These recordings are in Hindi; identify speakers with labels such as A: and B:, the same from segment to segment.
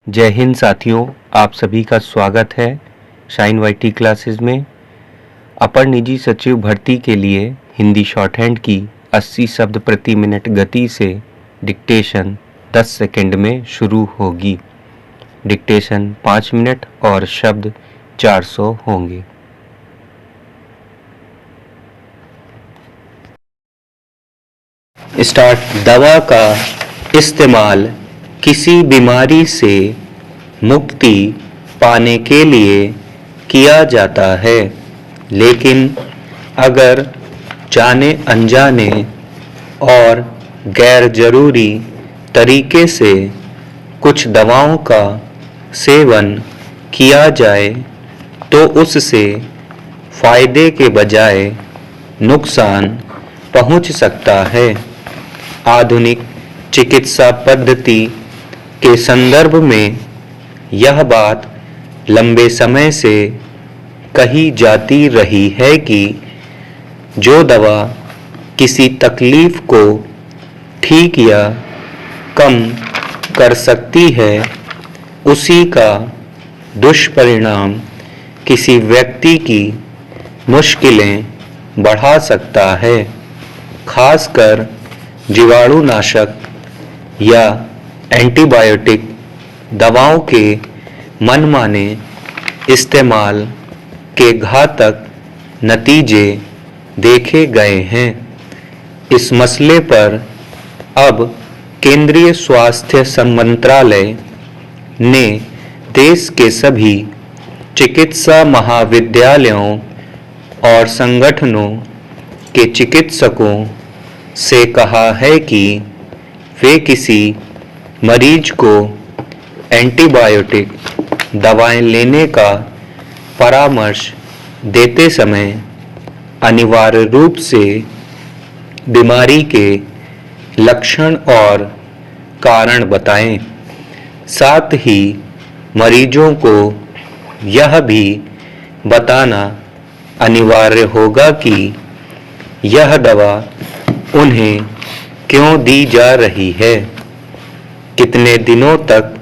A: जय हिंद साथियों, आप सभी का स्वागत है शाइन वाईटी क्लासेस में। अपर निजी सचिव भर्ती के लिए हिंदी शॉर्ट हैंड की 80 शब्द प्रति मिनट गति से डिक्टेशन 10 सेकंड में शुरू होगी। डिक्टेशन 5 मिनट और शब्द 400 होंगे। स्टार्ट। दवा का इस्तेमाल किसी बीमारी से मुक्ति पाने के लिए किया जाता है, लेकिन अगर जाने अनजाने और गैर जरूरी तरीके से कुछ दवाओं का सेवन किया जाए तो उससे फायदे के बजाय नुकसान पहुंच सकता है। आधुनिक चिकित्सा पद्धति के संदर्भ में यह बात लंबे समय से कही जाती रही है कि जो दवा किसी तकलीफ को ठीक या कम कर सकती है, उसी का दुष्परिणाम किसी व्यक्ति की मुश्किलें बढ़ा सकता है। खासकर जीवाणुनाशक या एंटीबायोटिक दवाओं के मनमाने इस्तेमाल के घातक नतीजे देखे गए हैं। इस मसले पर अब केंद्रीय स्वास्थ्य मंत्रालय ने देश के सभी चिकित्सा महाविद्यालयों और संगठनों के चिकित्सकों से कहा है कि वे किसी मरीज को एंटीबायोटिक दवाएं लेने का परामर्श देते समय अनिवार्य रूप से बीमारी के लक्षण और कारण बताएं। साथ ही मरीजों को यह भी बताना अनिवार्य होगा कि यह दवा उन्हें क्यों दी जा रही है, कितने दिनों तक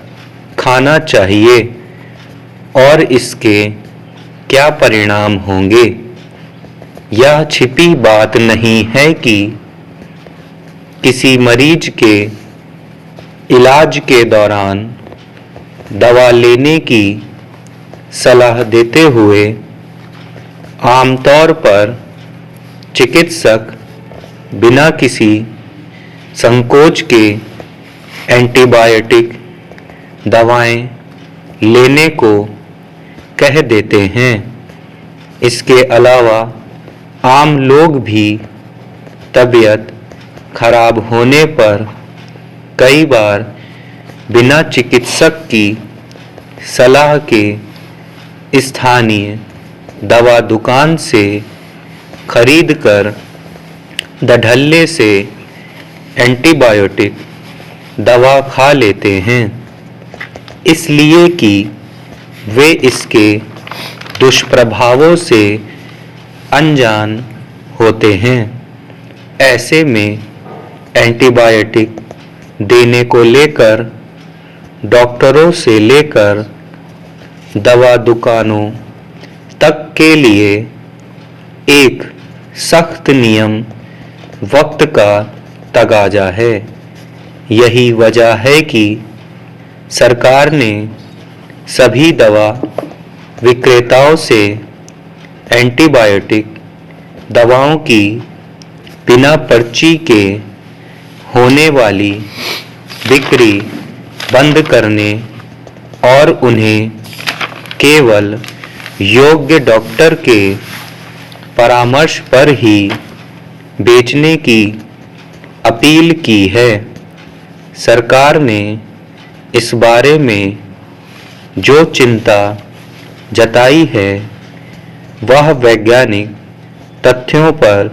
A: खाना चाहिए और इसके क्या परिणाम होंगे। यह छिपी बात नहीं है कि किसी मरीज के इलाज के दौरान दवा लेने की सलाह देते हुए आमतौर पर चिकित्सक बिना किसी संकोच के एंटीबायोटिक दवाएं लेने को कह देते हैं। इसके अलावा आम लोग भी तबीयत खराब होने पर कई बार बिना चिकित्सक की सलाह के स्थानीय दवा दुकान से खरीदकर धड़ल्ले से एंटीबायोटिक दवा खा लेते हैं, इसलिए कि वे इसके दुष्प्रभावों से अनजान होते हैं। ऐसे में एंटीबायोटिक देने को लेकर डॉक्टरों से लेकर दवा दुकानों तक के लिए एक सख्त नियम वक्त का तगाजा है। यही वजह है कि सरकार ने सभी दवा विक्रेताओं से एंटीबायोटिक दवाओं की बिना पर्ची के होने वाली बिक्री बंद करने और उन्हें केवल योग्य डॉक्टर के परामर्श पर ही बेचने की अपील की है। सरकार ने इस बारे में जो चिंता जताई है वह वैज्ञानिक तथ्यों पर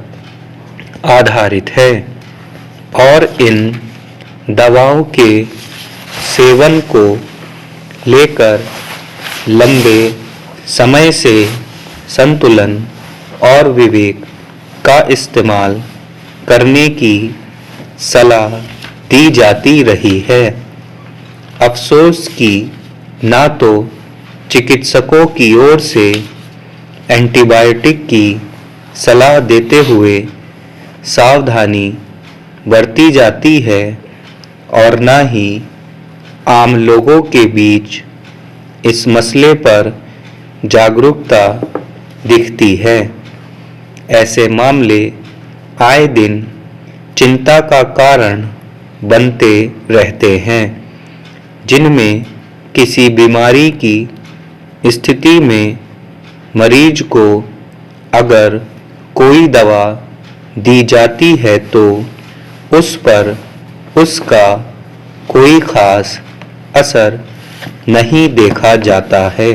A: आधारित है और इन दवाओं के सेवन को लेकर लंबे समय से संतुलन और विवेक का इस्तेमाल करने की सलाह दी जाती रही है। अफसोस की ना तो चिकित्सकों की ओर से एंटीबायोटिक की सलाह देते हुए सावधानी बरती जाती है और ना ही आम लोगों के बीच इस मसले पर जागरूकता दिखती है। ऐसे मामले आए दिन चिंता का कारण बनते रहते हैं, जिनमें किसी बीमारी की स्थिति में मरीज को अगर कोई दवा दी जाती है तो उस पर उसका कोई खास असर नहीं देखा जाता है।